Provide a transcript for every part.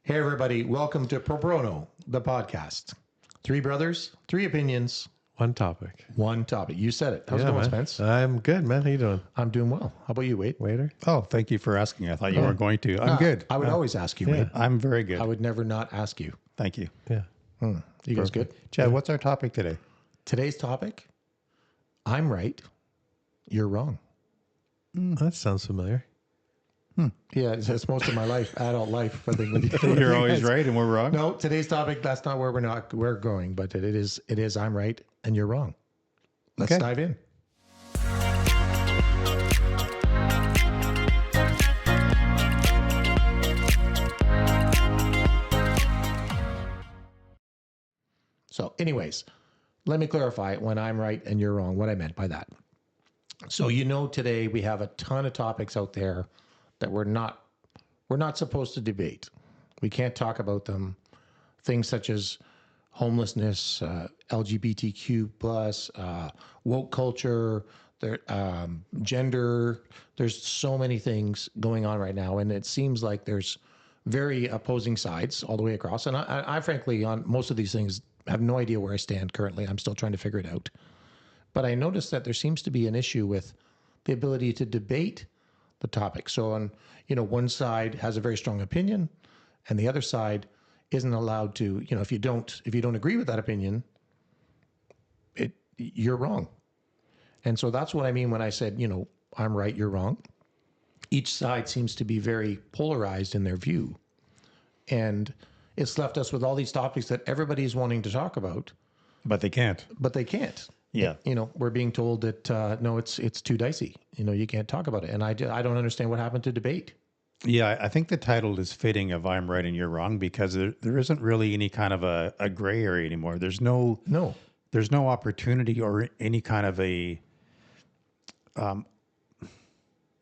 Hey, everybody. Welcome to ProBROknow, the podcast. Three brothers, three opinions, One topic. one topic. You said it. How's it going, man. Spence? I'm good, man. How you doing, I'm doing well. How about you, Wade? waiter? Oh, thank you for asking. I thought you weren't going to. I'm good. I would always ask you, Wade. I'm very good. I would never not ask you. Thank you. Yeah. You guys good? Chad, what's our topic today? Today's topic, I'm right, you're wrong. That sounds familiar. Yeah, it's most of my life, adult life. I think with you. You're always right and we're wrong? No, today's topic, that's not where we're going, but it is I'm right and you're wrong. Let's Okay. dive in. So anyways, let me clarify when I'm right and you're wrong, what I meant by that. So today we have a ton of topics out there that we're not supposed to debate. We can't talk about them. Things such as homelessness, LGBTQ plus, woke culture, gender. There's so many things going on right now, and it seems like there's very opposing sides all the way across. And I frankly, on most of these things, have no idea where I stand currently. I'm still trying to figure it out. But I noticed that there seems to be an issue with the ability to debate the topic. So on, one side has a very strong opinion and the other side isn't allowed to, if you don't agree with that opinion, you're wrong. And so that's what I mean when I said, I'm right, you're wrong. Each side seems to be very polarized in their view. And it's left us with all these topics that everybody's wanting to talk about, But they can't. but they can't. Yeah. We're being told that no, it's too dicey. You can't talk about it, and I don't understand what happened to debate. Yeah, I think the title is fitting of I'm right and you're wrong because there isn't really any kind of a gray area anymore. There's no opportunity or any kind of a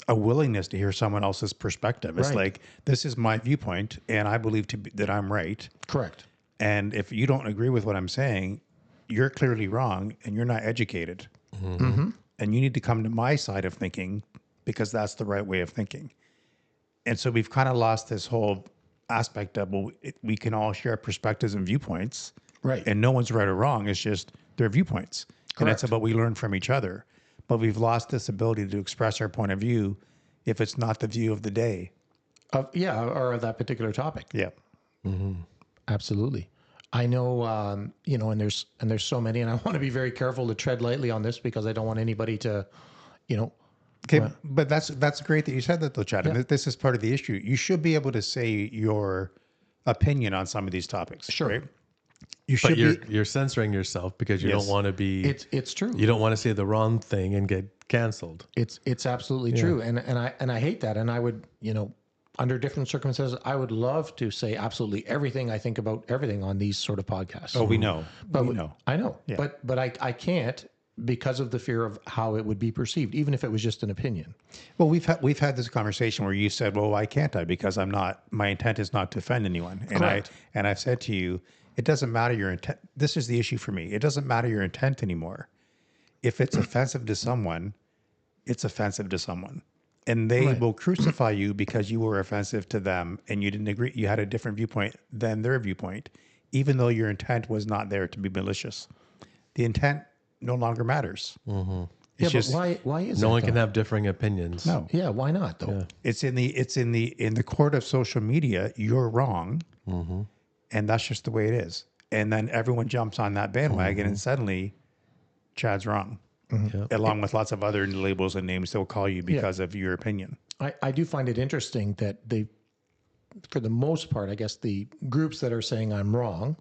willingness to hear someone else's perspective. It's Right. like, this is my viewpoint and I believe that I'm right. Correct. And if you don't agree with what I'm saying, you're clearly wrong and you're not educated. Mm-hmm. And you need to come to my side of thinking because that's the right way of thinking. And so we've kind of lost this whole aspect of, we can all share perspectives and viewpoints. Right. And no one's right or wrong. It's just their viewpoints. And that's Correct. about we learn from each other. But we've lost this ability to express our point of view if it's not the view of the day. Or of that particular topic. Yeah. Absolutely. I know, and there's so many, and I want to be very careful to tread lightly on this because I don't want anybody to, Okay, but that's great that you said that though, Chad. And this is part of the issue. You should be able to say your opinion on some of these topics. Sure. Right? You But should you're censoring yourself because you don't want to be. it's true. You don't want to say the wrong thing and get canceled. It's absolutely true, and I hate that, and I would, under different circumstances, I would love to say absolutely everything I think about everything on these sort of podcasts. Oh, we know. But we know. I know, Yeah. but I can't because of the fear of how it would be perceived, even if it was just an opinion. Well, we've had this conversation where you said, "Well, why can't I? Because my intent is not to offend anyone." And Correct. I've said to you, it doesn't matter your intent. This is the issue for me. It doesn't matter your intent anymore. If it's offensive to someone, it's offensive to someone. And they will crucify you because you were offensive to them and you didn't agree. You had a different viewpoint than their viewpoint, even though your intent was not there to be malicious. The intent no longer matters. It's just, but why is No that, one can though? have differing opinions. no. Yeah, why not though? Yeah. It's in the court of social media. You're wrong, and that's just the way it is. And then everyone jumps on that bandwagon, and suddenly, Chad's wrong, along with lots of other labels and names they'll call you because of your opinion. I do find it interesting that they, for the most part, I guess the groups that are saying I'm wrong,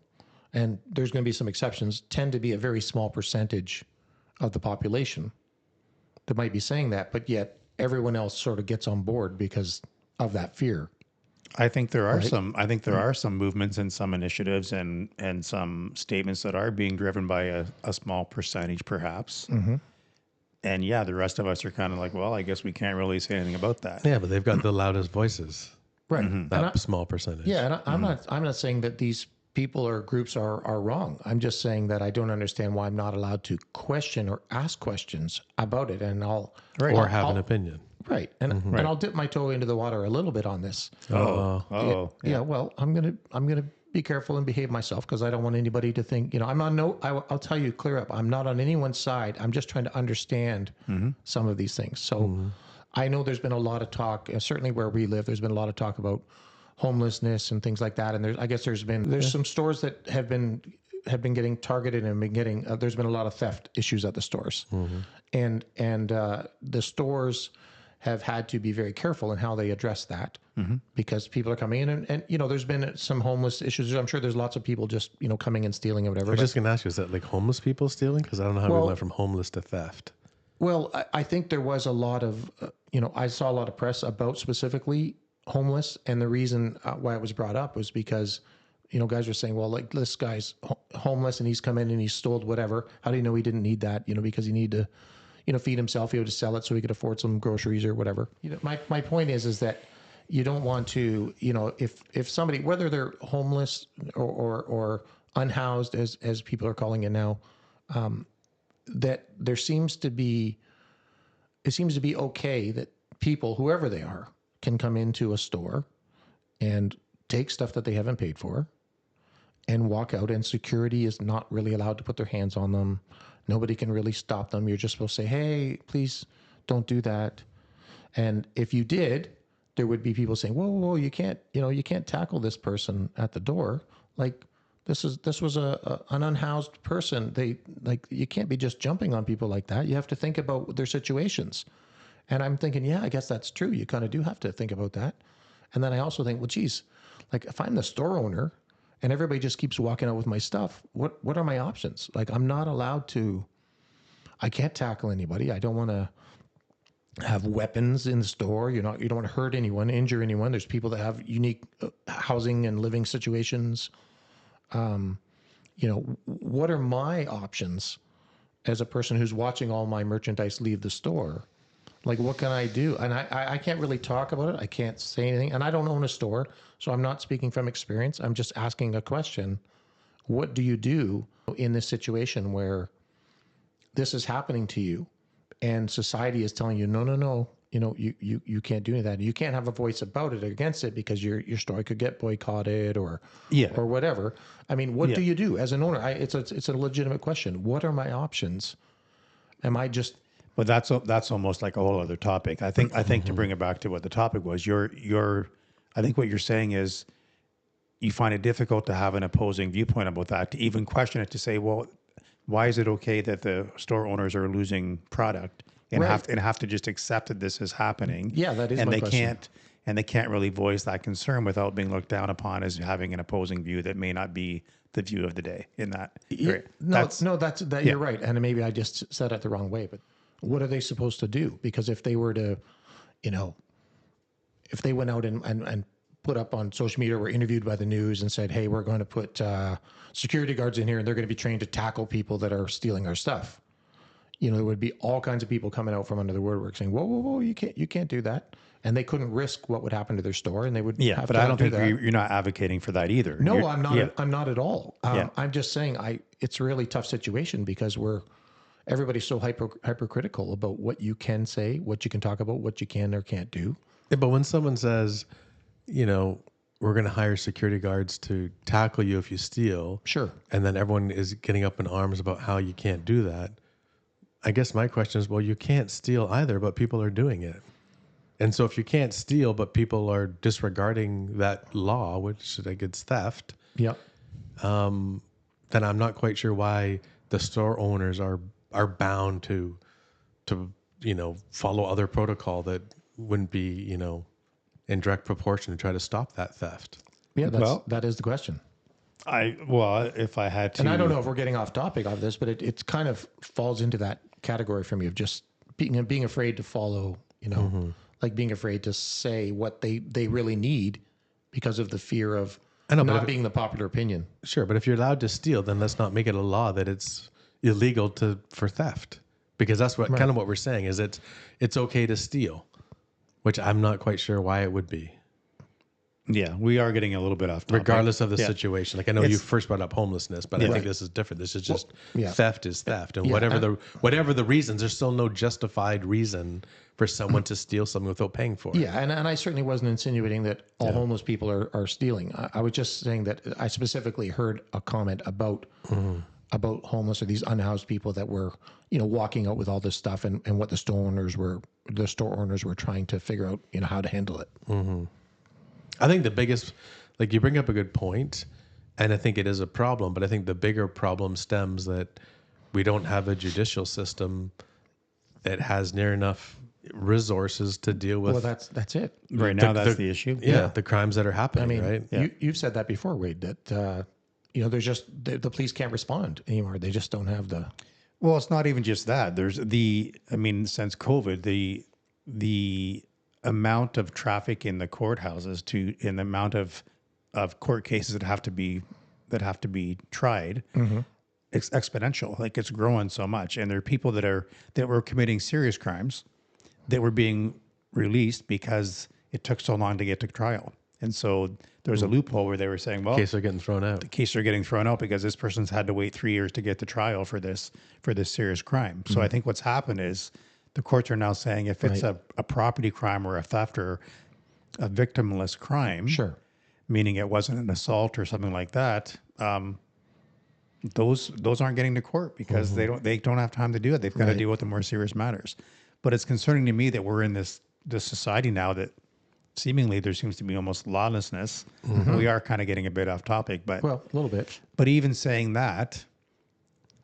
and there's going to be some exceptions, tend to be a very small percentage of the population that might be saying that, but yet everyone else sort of gets on board because of that fear. I think there are some. I think there are some movements and some initiatives and some statements that are being driven by a small percentage, perhaps. And yeah, the rest of us are kind of like, well, I guess we can't really say anything about that. Yeah, but they've got the loudest voices. Right. That small percentage. Yeah, and I'm not saying that these people or groups are wrong. I'm just saying that I don't understand why I'm not allowed to question or ask questions about it, and Or have an opinion. Right. And I'll dip my toe into the water a little bit on this. Yeah. Well, I'm gonna be careful and behave myself because I don't want anybody to think, I'm on I'll tell you clear up. I'm not on anyone's side. I'm just trying to understand some of these things. So I know there's been a lot of talk, certainly where we live, there's been a lot of talk about homelessness and things like that. And I guess there's some stores that have been getting targeted and been getting, there's been a lot of theft issues at the stores. And the stores have had to be very careful in how they address that because people are coming in and there's been some homeless issues. I'm sure there's lots of people just, coming and stealing or whatever. I was just going to ask you, is that like homeless people stealing? Because I don't know how we went from homeless to theft. Well, I think there was a lot of, I saw a lot of press about specifically homeless. And the reason why it was brought up was because, guys were saying, well, like this guy's homeless and he's come in and he's stole whatever. How do you know he didn't need that? Because he needed to, feed himself. He would just sell it so he could afford some groceries or whatever. My point is that you don't want to, if somebody, whether they're homeless or unhoused, as people are calling it now, that it seems to be okay that people, whoever they are, can come into a store and take stuff that they haven't paid for and walk out, and security is not really allowed to put their hands on them. Nobody can really stop them. You're just supposed to say, hey, please don't do that. And if you did, there would be people saying, whoa, you can't tackle this person at the door. Like this was an unhoused person. You can't be just jumping on people like that. You have to think about their situations. And I'm thinking, yeah, I guess that's true. You kind of do have to think about that. And then I also think, well, geez, like if I'm the store owner and everybody just keeps walking out with my stuff, what are my options? Like I'm not allowed to, I can't tackle anybody. I don't want to have weapons in the store. You don't want to hurt anyone, injure anyone. There's people that have unique housing and living situations. What are my options as a person who's watching all my merchandise leave the store? Like, what can I do? And I can't really talk about it. I can't say anything. And I don't own a store, so I'm not speaking from experience. I'm just asking a question. What do you do in this situation where this is happening to you and society is telling you, no, you can't do any of that. You can't have a voice about it or against it because your store could get boycotted or whatever. I mean, what do you do as an owner? It's a legitimate question. What are my options? Am I just... But that's almost like a whole other topic. I think to bring it back to what the topic was, I think what you're saying is you find it difficult to have an opposing viewpoint about that, to even question it, to say, well, why is it okay that the store owners are losing product and have to just accept that this is happening? Yeah, that is my question. They can't really voice that concern without being looked down upon as having an opposing view that may not be the view of the day in that. Yeah, you're right. And maybe I just said it the wrong way, but what are they supposed to do? Because if they were to, if they went out and put up on social media or were interviewed by the news and said, hey, we're going to put security guards in here and they're going to be trained to tackle people that are stealing our stuff. There would be all kinds of people coming out from under the woodwork saying, whoa, you can't do that. And they couldn't risk what would happen to their store, and they would have but to I don't think that. You're not advocating for that either. No, I'm not. I'm not at all. I'm just saying it's a really tough situation because everybody's so hypercritical about what you can say, what you can talk about, what you can or can't do. Yeah, but when someone says, we're going to hire security guards to tackle you if you steal. Sure. And then everyone is getting up in arms about how you can't do that. I guess my question is, well, you can't steal either, but people are doing it. And so if you can't steal, but people are disregarding that law, which I think it's theft, yep. Then I'm not quite sure why the store owners are bound to follow other protocol that wouldn't be, in direct proportion to try to stop that theft. Yeah, that is the question. If I had to, and I don't know if we're getting off topic of this, but it kind of falls into that category for me of just being afraid to follow, like being afraid to say what they really need because of the fear of not being the popular opinion. Sure, but if you're allowed to steal, then let's not make it a law that it's illegal for theft, because that's what kind of what we're saying is it's okay to steal, which I'm not quite sure why it would be. Yeah, we are getting a little bit off topic. regardless of the Yeah. situation. Like I know you first brought up homelessness, but I think this is different. This is just yeah. theft is theft, and Yeah, whatever the reasons, there's still no justified reason for someone to steal something without paying for it. Yeah, and I certainly wasn't insinuating that all homeless people are stealing. I was just saying that I specifically heard a comment about homeless or these unhoused people that were, walking out with all this stuff, and what the store owners were trying to figure out, how to handle it. I think the biggest, like you bring up a good point, and I think it is a problem, but I think the bigger problem stems that we don't have a judicial system that has near enough resources to deal with. Well, that's it. Right now, that's the issue. Yeah, the crimes that are happening, right? You've said that before, Wade, that, there's just, the police can't respond anymore. They just don't have the... Well, it's not even just that. There's since COVID, the amount of traffic in the courthouses in the amount of court cases that have to be tried, it's exponential. Like it's growing so much, and there are people that were committing serious crimes that were being released because it took so long to get to trial. And so there's a loophole where they were saying, well, Cases are getting thrown out. the case are getting thrown out because this person's had to wait 3 years to get to trial for this serious crime. So I think what's happened is the courts are now saying if it's a property crime or a theft or a victimless crime, Sure. meaning it wasn't an assault or something like that, those aren't getting to court because they don't have time to do it. They've got to deal with the more serious matters. But it's concerning to me that we're in this society now that seemingly there seems to be almost lawlessness. We are kind of getting a bit off topic, but Well, a little bit. but even saying that,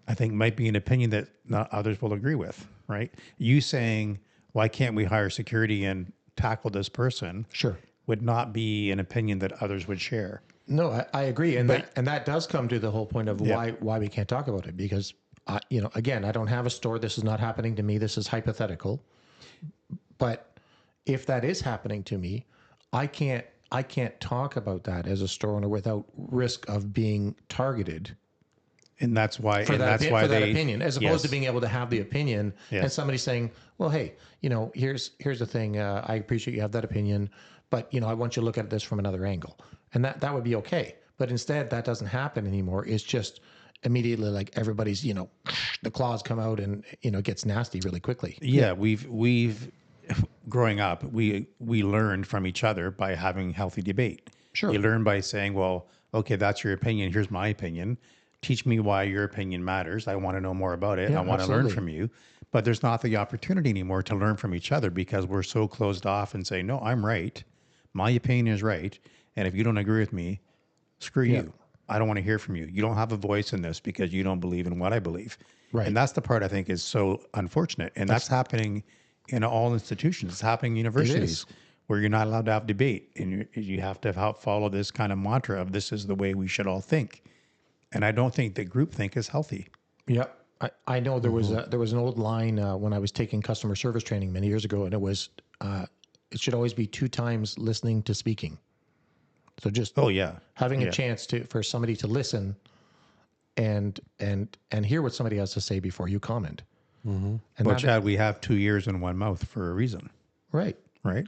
I think might be an opinion that not others will agree with, right? You saying, why can't we hire security and tackle this person? Sure. Would not be an opinion that others would share. No, I agree, and that does come to the whole point of why we can't talk about it, because again, I don't have a store. This is not happening to me. This is hypothetical. But if that is happening to me, I can't talk about that as a store owner without risk of being targeted And that's why for that opinion, as opposed to Yes. being able to have the opinion and somebody saying, well, hey, here's the thing. I appreciate you have that opinion, but I want you to look at this from another angle. And that would be okay. But instead that doesn't happen anymore. It's just immediately like everybody's, the claws come out and, it gets nasty really quickly. Yeah, we've growing up, we learned from each other by having healthy debate. Sure. You learn by saying, well, okay, that's your opinion. Here's my opinion. Teach me why your opinion matters. I want to know more about it. Yeah, I want to learn absolutely. from you. But there's not the opportunity anymore to learn from each other because we're so closed off and say, no, I'm right. My opinion is right. And if you don't agree with me, screw you. I don't want to hear from you. You don't have a voice in this because you don't believe in what I believe. Right. And that's the part I think is so unfortunate. And that's happening in all institutions. It's happening in universities where you're not allowed to have debate. And you have to follow this kind of mantra of this is the way we should all think. And I don't think that groupthink is healthy. Yep. I know there was an old line when I was taking customer service training many years ago, and it was it should always be 2 times listening to speaking. So just having a chance for somebody to listen and hear what somebody has to say before you comment. And But Chad, we have 2 ears and 1 mouth for a reason, right. right?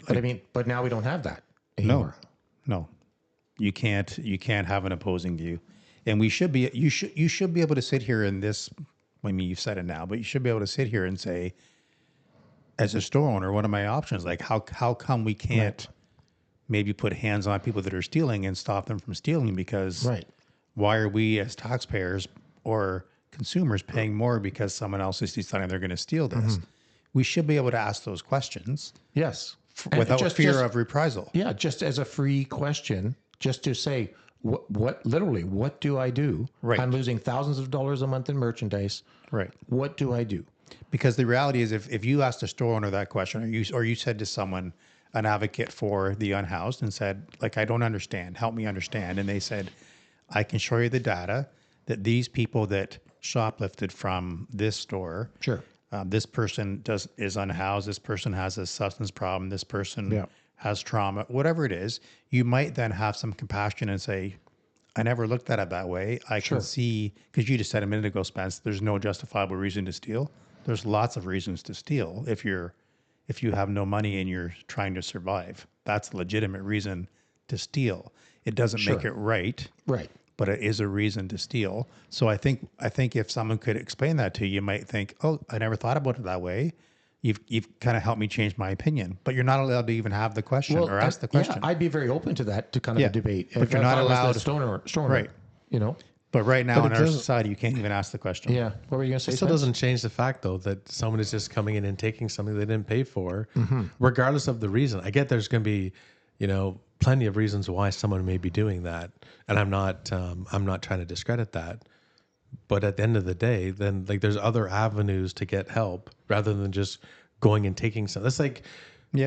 But now we don't have that anymore. No, you can't have an opposing view. And you should be able to sit here in this. I mean, you've said it now, but you should be able to sit here and say, as a store owner, what are my options? Like, how come we can't maybe put hands on people that are stealing and stop them from stealing? Because why are we as taxpayers or consumers paying more because someone else is deciding they're going to steal this? We should be able to ask those questions. Yes. Without fear of reprisal. Yeah, just as a free question, just to say, what do I do? Right. I'm losing thousands of dollars a month in merchandise. Right. What do I do? Because the reality is if you asked a store owner that question or you said to someone, an advocate for the unhoused, and said, like, I don't understand, help me understand. And they said, I can show you the data that these people that shoplifted from this store, Sure. This person is unhoused, this person has a substance problem, this person has trauma, whatever it is, you might then have some compassion and say, I never looked at it that way. I can see, because you just said a minute ago, Spence, there's no justifiable reason to steal. There's lots of reasons to steal if you have no money and you're trying to survive. That's a legitimate reason to steal. It doesn't make it right, Right. but it is a reason to steal. So I think if someone could explain that to you, you might think, oh, I never thought about it that way. You've kind of helped me change my opinion, but you're not allowed to even have the question or ask the question. Yeah, I'd be very open to that, to kind of a debate. But you're not allowed. Stoner, Right. you know? But right now But in it our doesn't- society, you can't even ask the question. Yeah. What were you going to say? It still Spence? doesn't change the fact, though, that someone is just coming in and taking something they didn't pay for, regardless of the reason. I get there's going to be, plenty of reasons why someone may be doing that, and I'm not trying to discredit that. But at the end of the day, then there's other avenues to get help rather than just going and taking something. That's like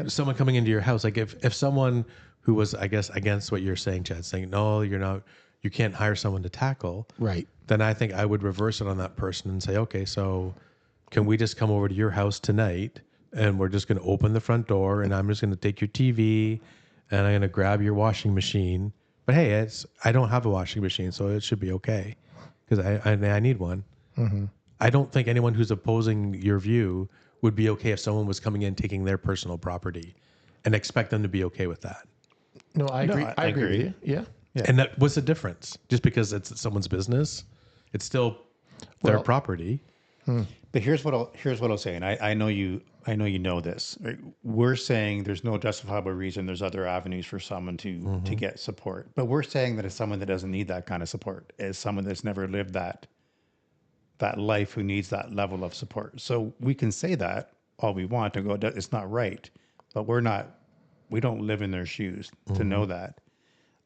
someone coming into your house. Like if someone who was, I guess, against what you're saying, Chad, saying no, you're not. You can't hire someone to tackle. Right. Then I think I would reverse it on that person and say, okay, so can we just come over to your house tonight and we're just going to open the front door and I'm just going to take your TV and I'm going to grab your washing machine. But hey, I don't have a washing machine, so it should be okay because I need one. Mm-hmm. I don't think anyone who's opposing your view would be okay if someone was coming in taking their personal property and expect them to be okay with that. No, I agree. I agree with you. Yeah. And what's the difference? Just because it's someone's business, it's still their property. But here's what I'll say, and I know you know this. Right? We're saying there's no justifiable reason. There's other avenues for someone to get support. But we're saying that it's someone that doesn't need that kind of support, is someone that's never lived that life who needs that level of support. So we can say that all we want and go, it's not right, but we don't live in their shoes to know that.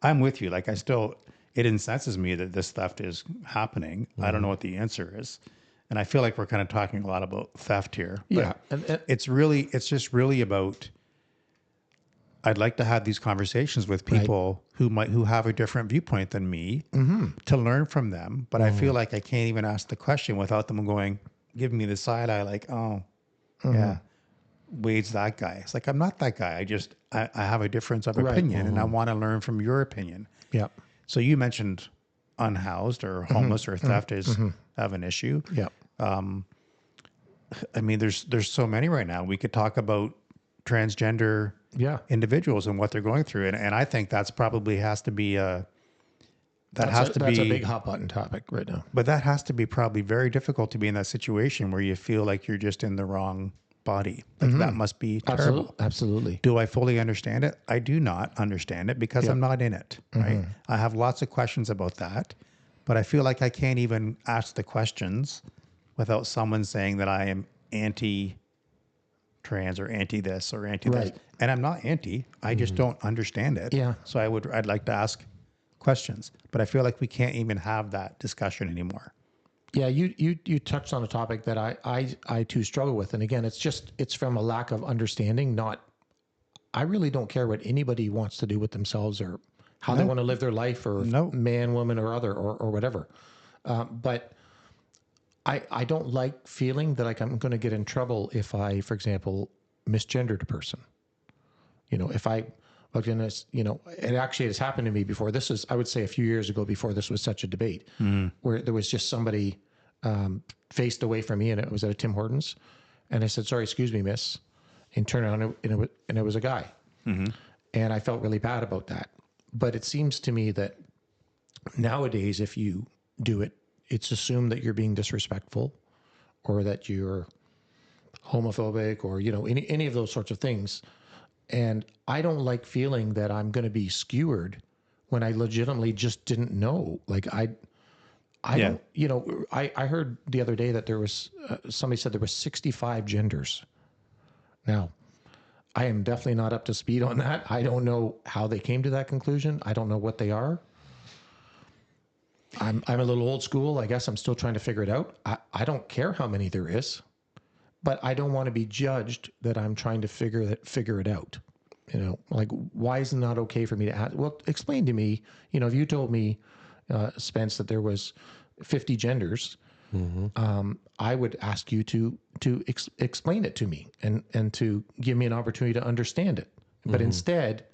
I'm with you. Like it incenses me that this theft is happening. I don't know what the answer is. And I feel like we're kind of talking a lot about theft here. Yeah. And it's just really about, I'd like to have these conversations with people who have a different viewpoint than me to learn from them. But I feel like I can't even ask the question without them giving me the side eye, like, oh, yeah, Wade's that guy. It's like, I'm not that guy. I have a difference of opinion and I want to learn from your opinion. Yeah. So you mentioned unhoused or homeless or theft is have an issue. Yeah. I mean, there's so many right now. We could talk about transgender individuals and what they're going through. And I think that's probably has to be that's a big hot button topic right now. But that has to be probably very difficult to be in that situation where you feel like you're just in the wrong body. Like that must be terrible. Absolutely. Do I fully understand it? I do not understand it because I'm not in it. Right. I have lots of questions about that, but I feel like I can't even ask the questions without someone saying that I am anti-trans or anti-this or anti-this. And I'm not anti. I just don't understand it. Yeah. So I'd like to ask questions, but I feel like we can't even have that discussion anymore. Yeah, you touched on a topic that I too struggle with, and again, it's from a lack of understanding. I really don't care what anybody wants to do with themselves or how they want to live their life, or man, woman, or other, or whatever. But I don't like feeling that like I'm going to get in trouble if I, for example, misgendered a person. If I looked in this, it actually has happened to me before. This is, I would say, a few years ago before this was such a debate, where there was just somebody faced away from me, and it was at a Tim Hortons, and I said, "Sorry, excuse me, miss," and turned around, and it was a guy, and I felt really bad about that. But it seems to me that nowadays, if you do it, it's assumed that you're being disrespectful, or that you're homophobic, or any of those sorts of things. And I don't like feeling that I'm going to be skewered when I legitimately just didn't know. Like I don't, I heard the other day that there was, somebody said there was 65 genders. Now, I am definitely not up to speed on that. I don't know how they came to that conclusion. I don't know what they are. I'm a little old school. I guess I'm still trying to figure it out. I don't care how many there is, but I don't want to be judged that I'm trying to figure it out. Like, why is it not okay for me to ask? Well, explain to me, if you told me, Spence, that there was 50 genders, I would ask you to explain it to me and to give me an opportunity to understand it. But instead,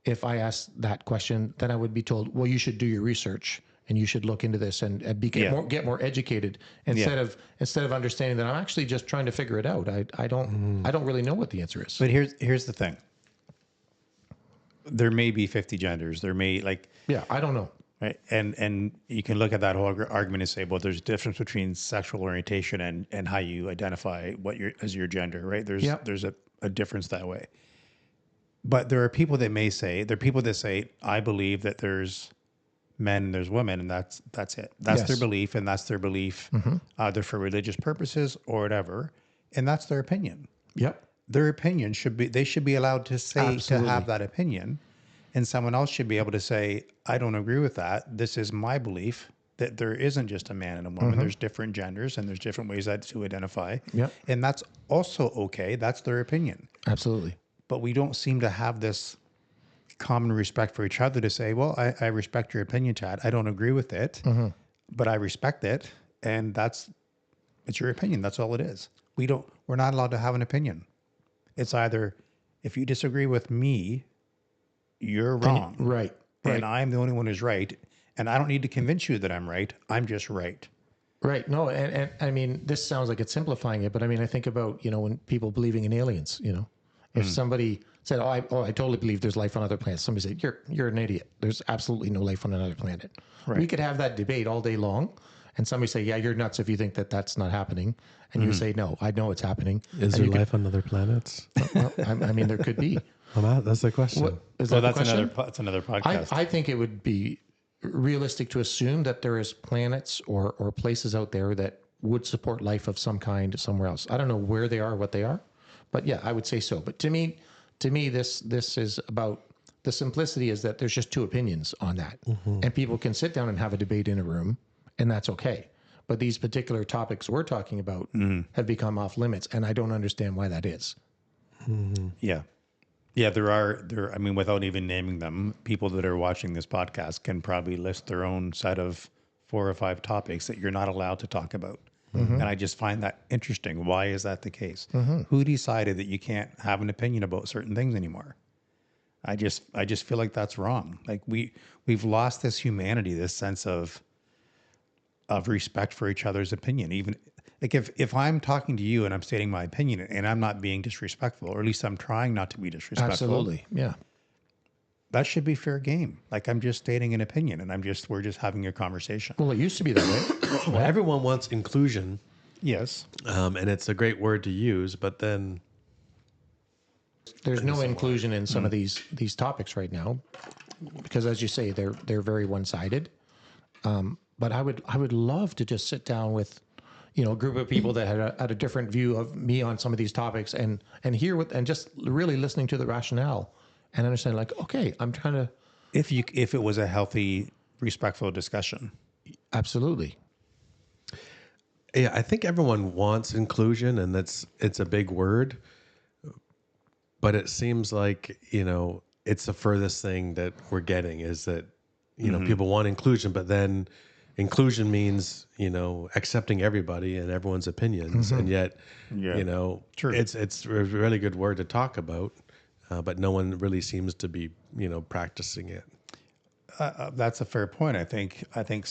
if I ask that question, then I would be told, well, you should do your research and you should look into this and get more educated instead of understanding that I'm actually just trying to figure it out. I don't really know what the answer is. But here's the thing. there may be 50 genders. There may Yeah, I don't know. right, and you can look at that whole argument and say, well, there's a difference between sexual orientation and how you identify as your gender, right? Yep. There's a difference that way. But there are people that say, I believe that there's men and there's women, and that's it. That's their Yes. belief, and that's their belief, either for religious purposes or whatever, and that's their opinion. Yep. Their opinion they should be allowed to say, Absolutely. to have that opinion, and someone else should be able to say, I don't agree with that. This is my belief that there isn't just a man and a woman. There's different genders and there's different ways to identify. Yep. And that's also okay. That's their opinion. Absolutely. But we don't seem to have this common respect for each other to say, well, I respect your opinion, Chad. I don't agree with it, but I respect it. And it's your opinion. That's all it is. We're not allowed to have an opinion. It's either, if you disagree with me, you're wrong. Right. And I'm the only one who's right. And I don't need to convince you that I'm right. I'm just right. Right. No, and I mean, this sounds like it's simplifying it, but I mean, I think about, when people believing in aliens, if somebody said, I totally believe there's life on other planets. Somebody said, you're an idiot. There's absolutely no life on another planet. Right. We could have that debate all day long. And somebody say, yeah, you're nuts if you think that that's not happening. And you say, no, I know it's happening. Is there life on other planets? Well, I mean, there could be. That's the question. Is So that the that's question? another podcast. I think it would be realistic to assume that there is planets or places out there that would support life of some kind somewhere else. I don't know where they are, what they are, but yeah, I would say so. But to me, this is about the simplicity is that there's just two opinions on that, and people can sit down and have a debate in a room, and that's okay. But these particular topics we're talking about have become off limits, and I don't understand why that is. Yeah. Yeah, I mean, without even naming them, people that are watching this podcast can probably list their own set of 4 or 5 topics that you're not allowed to talk about. And I just find that interesting. Why is that the case? Who decided that you can't have an opinion about certain things anymore? I just feel like that's wrong. Like we've lost this humanity, this sense of respect for each other's opinion. Even like if I'm talking to you and I'm stating my opinion and I'm not being disrespectful, or at least I'm trying not to be disrespectful. Absolutely, yeah. That should be fair game. Like I'm just stating an opinion and we're just having a conversation. Well, it used to be that way. Well, everyone wants inclusion, Yes. and it's a great word to use, but then There's no inclusion in some of these topics right now, because as you say, they're very one-sided. But I would love to just sit down with, a group of people that had a different view of me on some of these topics and hear and just really listening to the rationale and understand, like, okay, I'm trying to. If it was a healthy, respectful discussion. Absolutely. yeah, I think everyone wants inclusion, and it's a big word, but it seems like it's the furthest thing that we're getting is that people want inclusion, but then inclusion means accepting everybody and everyone's opinions, and yet True. it's a really good word to talk about, but no one really seems to be practicing it. That's a fair point. I think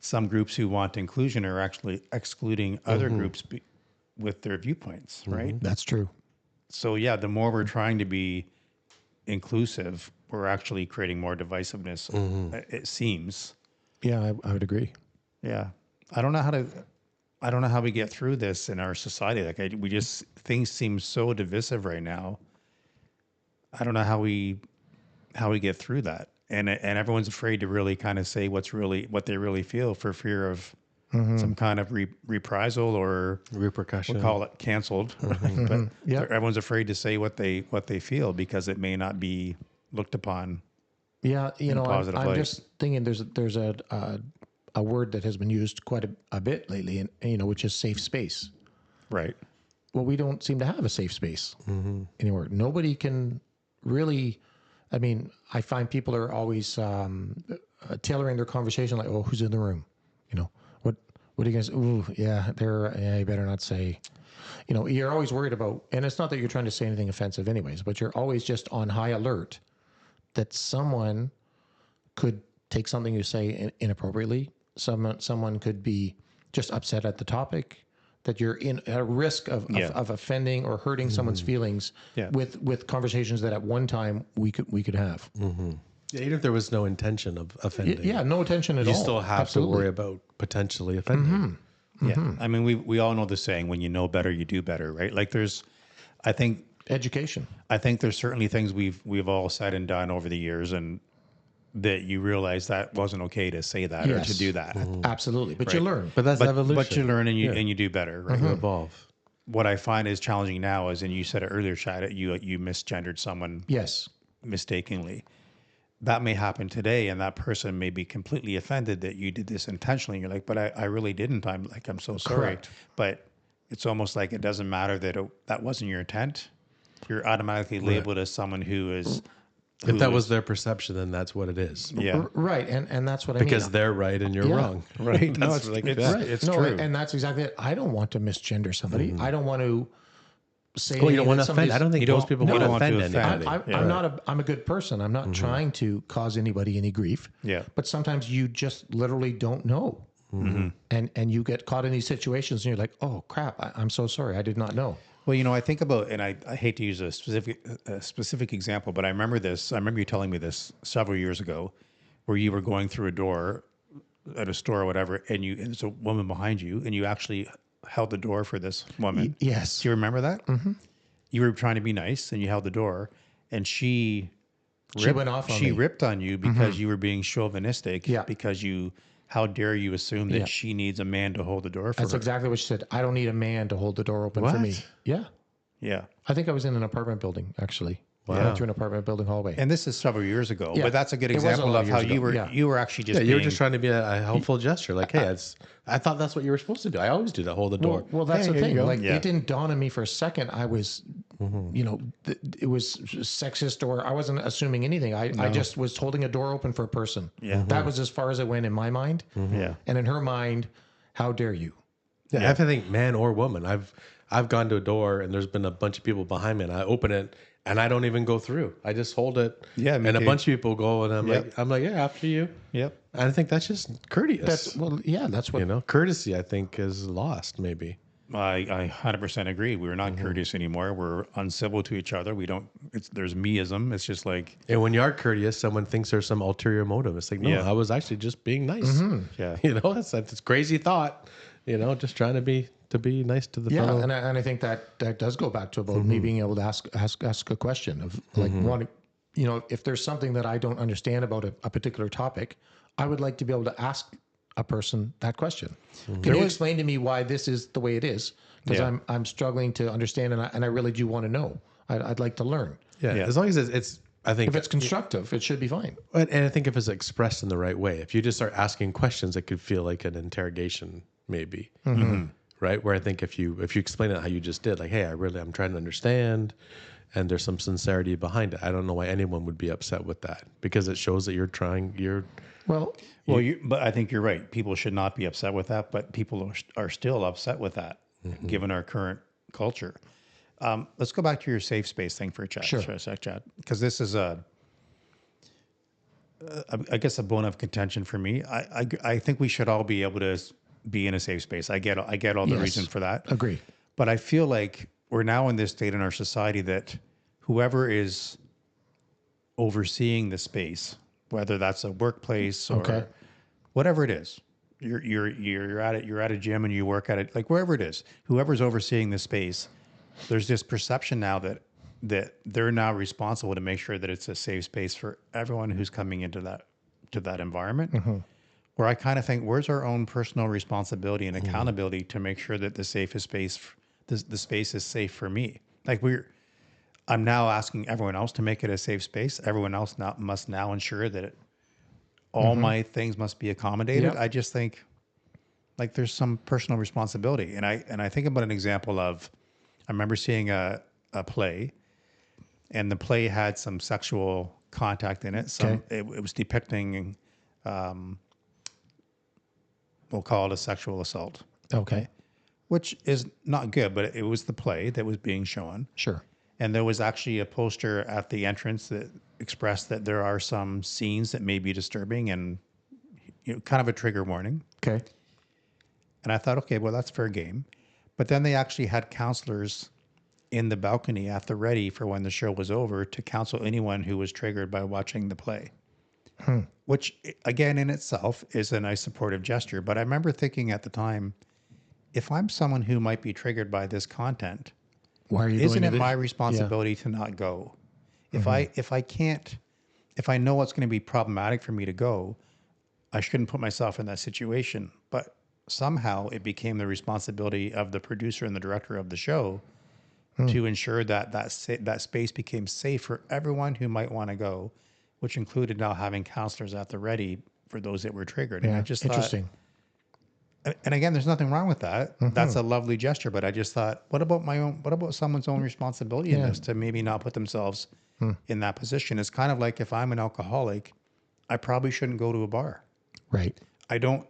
some groups who want inclusion are actually excluding other groups with their viewpoints, right? That's true. So yeah, the more we're trying to be inclusive, we're actually creating more divisiveness. It seems. Yeah, I would agree. Yeah, I don't know how we get through this in our society. Like things seem so divisive right now. I don't know how we get through that, and everyone's afraid to really kind of say what they really feel for fear of some kind of reprisal or Repercussion. we'll call it canceled. But Yeah. everyone's afraid to say what they feel because it may not be looked upon. Yeah, positive I'm light. just thinking there's a word that has been used quite a bit lately, and which is safe space. Right. Well, we don't seem to have a safe space anymore. Nobody can really. I mean, I find people are always tailoring their conversation like, "Oh, who's in the room?" What are you guys? Ooh, yeah, you better not say. You're always worried about, and it's not that you're trying to say anything offensive, anyways, but you're always just on high alert that someone could take something you say inappropriately. Someone could be just upset at the topic. that you're in a risk of offending or hurting someone's feelings Yeah. with conversations that at one time we could have. Yeah, even if there was no intention of offending. Yeah, no attention at all. You still have Absolutely. to worry about potentially offending. Yeah. I mean, we all know the saying, when you know better, you do better, right? Like I think Education. there's certainly things we've all said and done over the years, and that you realize that wasn't okay to say that or Yes. to do that. Absolutely. But you learn. But that's evolution. But you learn and you do better, right? You evolve. What I find is challenging now is, and you said it earlier, Chad, you misgendered someone Yes. mistakenly. That may happen today, and that person may be completely offended that you did this intentionally. You're like, but I really didn't. I'm so sorry. Correct. But it's almost like it doesn't matter that that wasn't your intent. You're automatically labeled as someone who is. If that was their perception, then that's what it is. Yeah. Right. And that's what I Because mean. they're right and you're wrong. Right. No, That's it's, like it's, that. it's no, true. and that's exactly it. I don't want to misgender somebody. I don't want to say. Well, you don't want to somebody's- offend. I don't think you most don't- people you want don't to want to offend offend. anybody. I'm a good person. I'm not trying to cause anybody any grief. Yeah. But sometimes you just literally don't know. And you get caught in these situations and you're like, oh crap, I'm so sorry. I did not know. Well, I think about, and I hate to use a specific example, but I remember this. I remember you telling me this several years ago, where you were going through a door at a store or whatever, and there's a woman behind you, and you actually held the door for this woman. Yes. Do you remember that? Mm-hmm. You were trying to be nice, and you held the door, and she went off on She me. ripped on you because you were being chauvinistic. Yeah. Because how dare you assume that Yeah. she needs a man to hold the door for That's her? exactly what she said. I don't need a man to hold the door open for What? me. Yeah. Yeah. I think I was in an apartment building, actually. Wow. I went through an apartment building hallway. And this is several years ago, Yeah. but that's a good It was a example lot of of how years you ago. were Yeah. you were actually just Yeah, you were being, just trying to be a helpful gesture. Like, hey, I thought that's what you were supposed to do. I always do that. Hold the door. Well, that's Hey, the here you thing. go. Like, Yeah. it didn't dawn on me for a second. I was, it was sexist, or I wasn't assuming anything. I just was holding a door open for a person. Yeah. That was as far as it went in my mind. Yeah. And in her mind, how dare you? Yeah, I think man or woman. I've gone to a door and there's been a bunch of people behind me, and I open it and I don't even go through. I just hold it. Yeah, me and a too. bunch of people go, and Yep. I'm like, yeah, after you. Yep. And I think that's just courteous. That's what. Courtesy I think is lost maybe. I 100% agree. We're not courteous anymore. We're uncivil to each other. There's meism. It's just like, And when you are courteous, someone thinks there's some ulterior motive. It's like, no, Yeah. I was actually just being nice. yeah. That's a crazy thought. Just trying to be nice to the Yeah, fellow. and I think that does go back to about me being able to ask a question of like wanting, if there's something that I don't understand about a particular topic, I would like to be able to ask a person that question. Can you explain to me why this is the way it is? Because Yeah. I'm struggling to understand, and I really do want to know. I'd like to learn. Yeah, Yeah. as long as it's I think If it's constructive, it should be fine. and I think if it's expressed in the right way, if you just start asking questions, it could feel like an interrogation, maybe, right? Where I think if you explain it how you just did, like, hey, I'm trying to understand, and there's some sincerity behind it. I don't know why anyone would be upset with that, because it shows that you're trying. Well, But I think you're right. People should not be upset with that, but people are still upset with that, given our current culture. Let's go back to your safe space thing for a sec, Chad, because this is I guess a bone of contention for me. I think we should all be able to be in a safe space. I get all the Yes. reason for that. agree. But I feel like we're now in this state in our society that whoever is overseeing the space, whether that's a workplace or Okay. whatever it is, you're at a gym and you work at it, like wherever it is, whoever's overseeing the space, there's this perception now that they're now responsible to make sure that it's a safe space for everyone who's coming into that environment. Where I kind of think, where's our own personal responsibility and accountability to make sure that the safest space, the space is safe for me? Like I'm now asking everyone else to make it a safe space. Everyone else must now ensure that all my things must be accommodated. Yep. I just think like there's some personal responsibility. And I think about an example of, I remember seeing a play, and the play had some sexual contact in it. It was depicting, we'll call it a sexual assault, Okay. which is not good, but it was the play that was being shown. Sure. And there was actually a poster at the entrance that expressed that there are some scenes that may be disturbing and kind of a trigger warning. Okay. And I thought, okay, well, that's fair game. But then they actually had counselors in the balcony at the ready for when the show was over to counsel anyone who was triggered by watching the play. Which, again, in itself is a nice supportive gesture. But I remember thinking at the time, if I'm someone who might be triggered by this content, Why are you isn't going it to my the, responsibility to not go? If I know it's going to be problematic for me to go, I shouldn't put myself in that situation. But somehow it became the responsibility of the producer and the director of the show to ensure that that space became safe for everyone who might want to go, which included now having counselors at the ready for those that were triggered. And I just thought, interesting. and again, there's nothing wrong with that. That's a lovely gesture. But I just thought, what about someone's own responsibility in this to maybe not put themselves in that position? It's kind of like if I'm an alcoholic, I probably shouldn't go to a bar. Right. I don't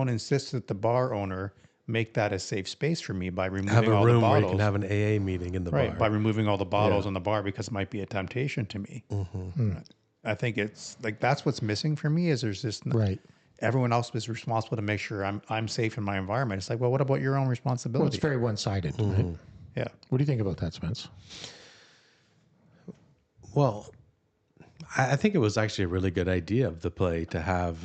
insist that the bar owner make that a safe space for me by Have removing a all the room where you bottles. can have an AA meeting in the Right, by bar. removing all the bottles in the bar because it might be a temptation to me. I think it's like that's what's missing for me is there's this Right. everyone else is responsible to make sure I'm safe in my environment. It's like, well, what about your own Well, responsibility? it's very one-sided. Right? Yeah. What do you think about that, Spence? Well, I think it was actually a really good idea of the play to have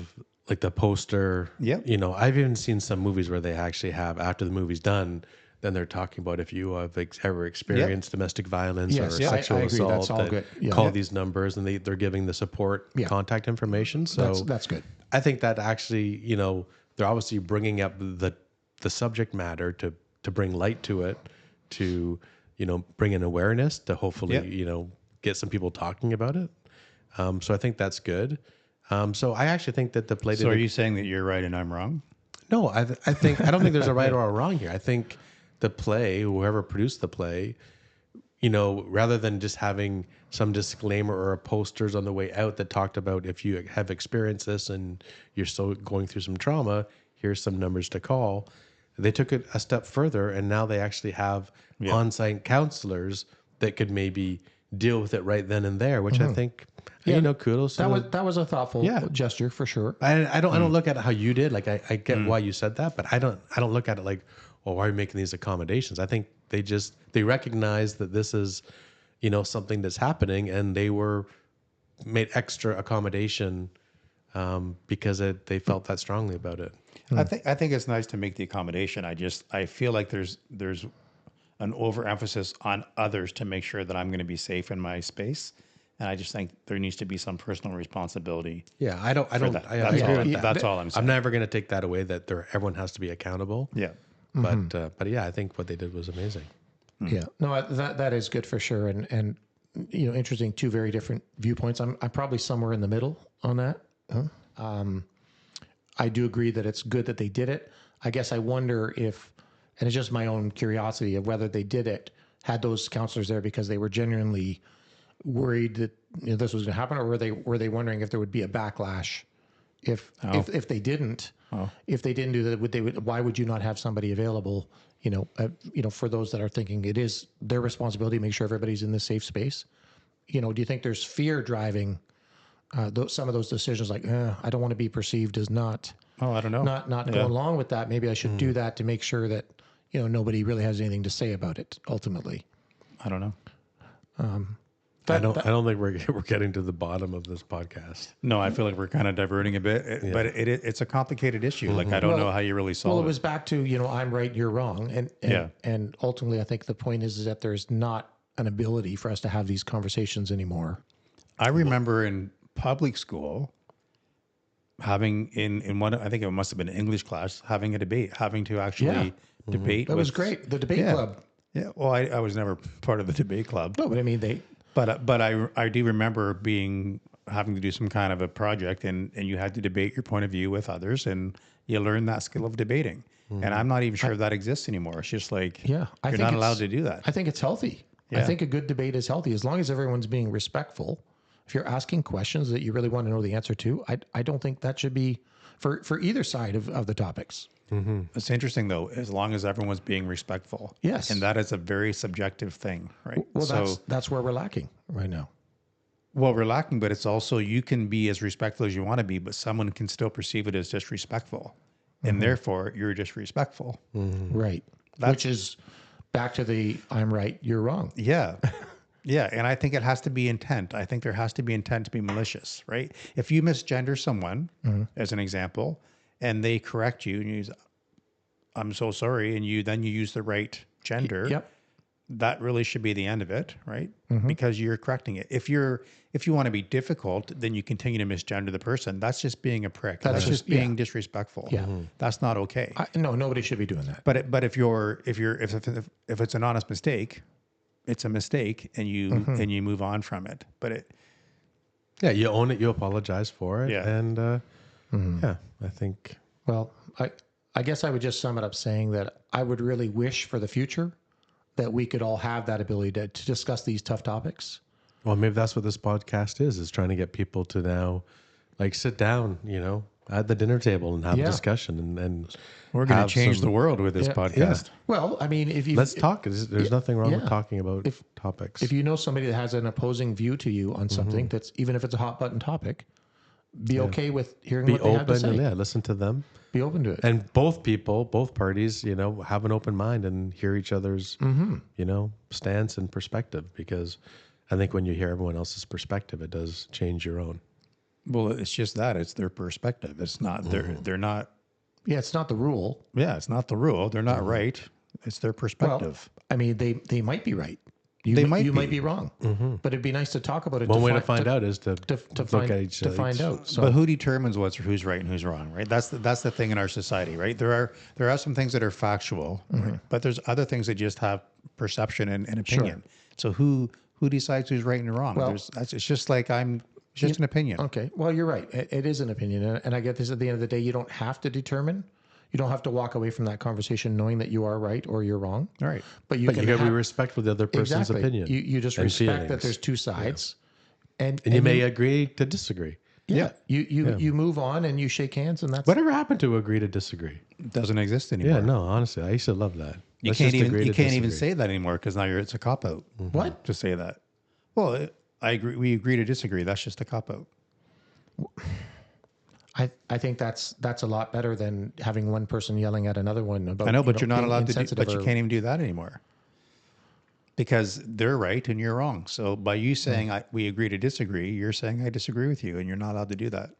like the poster. Yep. You know, I've even seen some movies where they actually have, after the movie's done, then they're talking about if you have ever experienced domestic violence Yes, or yeah, I sexual agree. assault, That's all then good. Yeah. call Yeah. these numbers, and they're giving the support contact information. So That's good. I think that actually, you know, they're obviously bringing up the subject matter to bring light to it, to, you know, bring in awareness to hopefully, you know, get some people talking about it. So I think that's good. So I actually think that the play. So are you saying that you're right and I'm wrong? No, I don't think there's a right or a wrong here. I think the play, whoever produced the play, you know, rather than just having some disclaimer or posters on the way out that talked about if you have experienced this and you're still going through some trauma, here's some numbers to call. They took it a step further, and now they actually have on-site counselors that could maybe deal with it right then and there, which I think, you know, kudos. That was a thoughtful gesture for sure. I don't look at it how you did. Like I get why you said that, but I don't look at it like, well, why are you making these accommodations? I think they recognize that this is, you know, something that's happening, and they were made extra accommodation because they felt that strongly about it. I think it's nice to make the accommodation. I feel like there's an overemphasis on others to make sure that I'm going to be safe in my space. And I just think there needs to be some personal responsibility. Yeah, I agree with that. That's all I'm saying. I'm never going to take that away that everyone has to be accountable. Yeah. But yeah, I think what they did was amazing. Yeah, no, that is good for sure, and you know, interesting. Two very different viewpoints. I'm probably somewhere in the middle on that. I do agree that it's good that they did it. I guess I wonder if, and it's just my own curiosity of whether they did it, had those counselors there because they were genuinely worried that, you know, this was going to happen, or were they wondering if there would be a backlash if they didn't. If they didn't do that, why would you not have somebody available? You know, for those that are thinking it is their responsibility to make sure everybody's in this safe space. You know, do you think there's fear driving some of those decisions? Like, I don't want to be perceived as not. Oh, I don't know. Not going along with that. Maybe I should do that to make sure that, you know, nobody really has anything to say about it. Ultimately, I don't know. I don't think we're getting to the bottom of this podcast. No, I feel like we're kind of diverting a bit, but it's a complicated issue. Like, I don't know how you really solve it. Well, it was back to, you know, I'm right, you're wrong. And ultimately, I think the point is that there's not an ability for us to have these conversations anymore. I remember in public school having in one, I think it must have been an English class, having a debate, having to actually debate. That was great. The debate club. Yeah. Well, I was never part of the debate club. No, but I mean, But I do remember having to do some kind of a project, and you had to debate your point of view with others, and you learn that skill of debating. And I'm not even sure if that exists anymore. It's just like, you're not allowed to do that. I think it's healthy. I think a good debate is healthy as long as everyone's being respectful. If you're asking questions that you really want to know the answer to, I don't think that should be for either side of the topics. It's interesting though, as long as everyone's being respectful. Yes. And that is a very subjective thing, right? Well, that's where we're lacking right now. Well, we're lacking, but it's also, you can be as respectful as you want to be, but someone can still perceive it as disrespectful. And therefore you're disrespectful. Right. which is back to the I'm right, you're wrong. Yeah. Yeah. And I think it has to be intent. I think there has to be intent to be malicious, right? If you misgender someone, as an example, and they correct you and you use, I'm so sorry, and you use the right gender, Yep. that really should be the end of it, right? Because you're correcting it. If you want to be difficult, then you continue to misgender the person. That's just being a prick. That's just being disrespectful. Yeah. That's not okay. No, nobody should be doing that. But if it's an honest mistake, it's a mistake, and you move on from it. But you own it, you apologize for it, and I think. Well, I guess I would just sum it up saying that I would really wish for the future that we could all have that ability to discuss these tough topics. Well, maybe that's what this podcast is trying to get people to now, like, sit down, at the dinner table and have a discussion, and we're going to change the world with this podcast. Yeah. Well, I mean, let's talk. There's nothing wrong with talking about topics. If you know somebody that has an opposing view to you on something that's, even if it's a hot button topic, be okay with hearing what they have to say. And listen to them. Be open to it. And both parties, have an open mind and hear each other's, stance and perspective, because I think when you hear everyone else's perspective, it does change your own. Well, it's just that it's their perspective. It's not they're not. Yeah, it's not the rule. Yeah, it's not the rule. They're not right. It's their perspective. Well, I mean, they might be right. You might be wrong. But it'd be nice to talk about it. One way to find out is to find out. So. But who determines who's right and who's wrong, right? That's the thing in our society, right? There are some things that are factual, right? But there's other things that just have perception and opinion. So who decides who's right and wrong? Well, it's just like it's just an opinion. Okay. Well, you're right. It is an opinion, and I get this. At the end of the day, you don't have to determine. You don't have to walk away from that conversation knowing that you are right or you're wrong. All right. But you got to be respectful of the other person's opinion. You just respect that there's two sides. And you may agree to disagree. Yeah. You move on and you shake hands, and that's whatever happened to agree to disagree. It doesn't exist anymore. Yeah, no, honestly, I used to love that. You can't even say that anymore, because now it's a cop out. What? To say that? Well, I agree. We agree to disagree. That's just a cop out. I think that's a lot better than having one person yelling at another one about. I know, but you're not allowed to do. But you or, can't even do that anymore, because they're right and you're wrong. So by you saying we agree to disagree, you're saying I disagree with you, and you're not allowed to do that.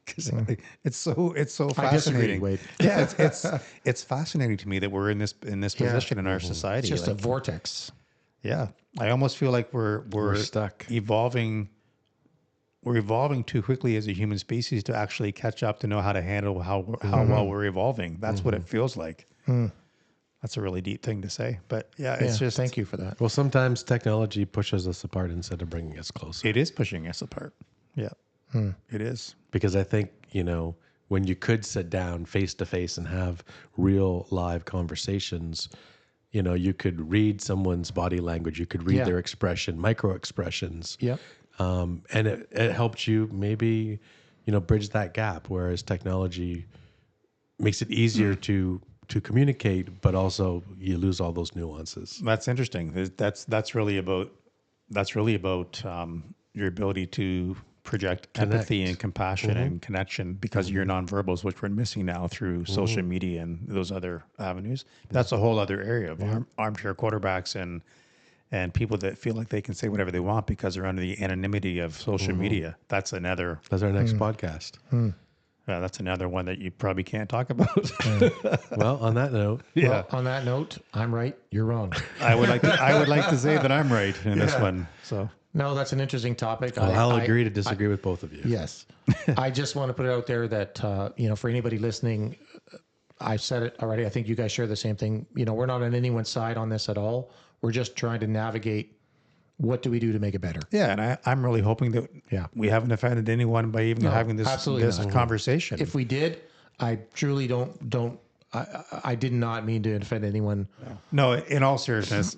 Because it's so fascinating. Wade. Yeah, it's fascinating to me that we're in this position in our society. It's just a vortex. Yeah, I almost feel like we're stuck, evolving. We're evolving too quickly as a human species to actually catch up to know how to handle how well we're evolving. That's what it feels like. That's a really deep thing to say, but it's just. Thank you for that. Well, sometimes technology pushes us apart instead of bringing us closer. It is pushing us apart. Yeah, it is. Because I think, when you could sit down face to face and have real live conversations, you could read someone's body language, you could read their expression, micro expressions. Yeah. And it helped you maybe, bridge that gap, whereas technology makes it easier to communicate, but also you lose all those nuances. That's interesting. That's really about your ability to project empathy and compassion and connection, because of your nonverbals, which we're missing now through social media and those other avenues. That's a whole other area of armchair quarterbacks and people that feel like they can say whatever they want because they're under the anonymity of social media. That's our next podcast. That's another one that you probably can't talk about. Well, on that note, on that note, I'm right, you're wrong. I would like to say that I'm right in this one. So no, that's an interesting topic. Well, I'll agree to disagree with both of you. Yes. I just want to put it out there that, for anybody listening, I said it already. I think you guys share the same thing. We're not on anyone's side on this at all. We're just trying to navigate what do we do to make it better. Yeah, and I'm really hoping that we haven't offended anyone by even having this conversation. If we did, I truly don't. I did not mean to offend anyone. No, in all seriousness,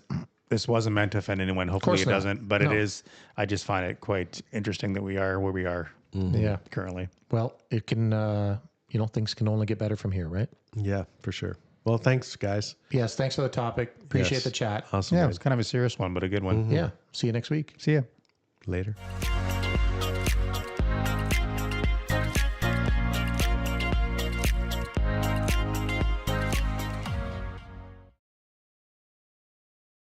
this wasn't meant to offend anyone. Hopefully it doesn't, but it is. I just find it quite interesting that we are where we are currently. Well, it can, things can only get better from here, right? Yeah, for sure. Well, thanks, guys. Yes, thanks for the topic. Appreciate the chat. Awesome. Yeah, it was kind of a serious one, but a good one. Yeah. See you next week. See ya. Later.